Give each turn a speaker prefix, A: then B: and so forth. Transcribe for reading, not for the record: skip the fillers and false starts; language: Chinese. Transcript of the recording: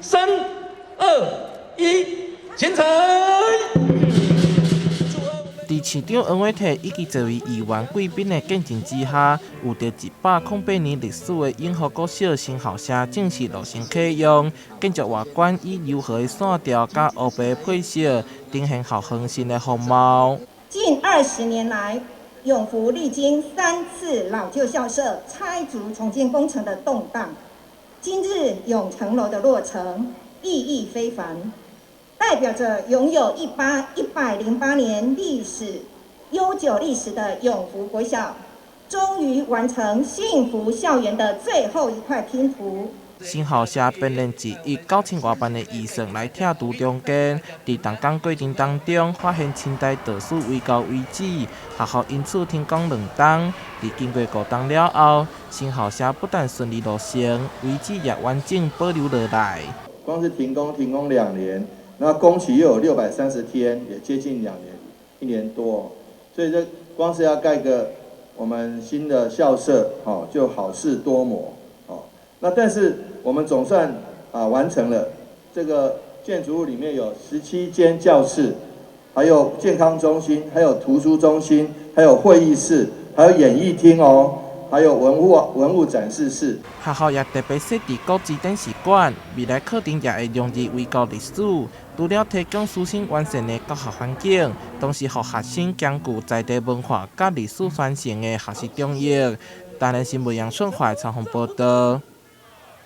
A: 3、2、1，前彩。
B: 伫市长黄伟綽以及这位议员贵宾的见证之下，有着108年历史的永和国小新校舍正式落成启用。建筑外观以柔和的线条加黑白配色，呈现校园新的风貌。
C: 近20年来，永福历经3次老旧校舍拆除重建工程的动荡，今日永城楼的落成意义非凡。代表着拥有108年悠久历史的永福国小，终于完成幸福校园的最后一块拼图。
B: 新校舍编练自19000多班的医生来拆除中间，在动工过程当中发现清代道士遗构遗址，学校因此停工2冬。在经过5冬了后，新校舍不但顺利落成，遗址也完整保留下来。
D: 光是停工2年。那工期又有630天，也接近2年，1年多，所以这光是要盖个我们新的校舍，就好事多磨，那但是我们总算完成了。这个建筑物里面有17间教室，还有健康中心，还有图书中心，还有会议室，还有演艺厅哦。还有文物展示室，
B: 学校也特别设置国字展示馆，未来课程也会融入遗构历史，除了提供舒适完善的教学环境，同时让学生兼具在地文化甲历史传承的学习中心。台南新闻杨顺华采访报道。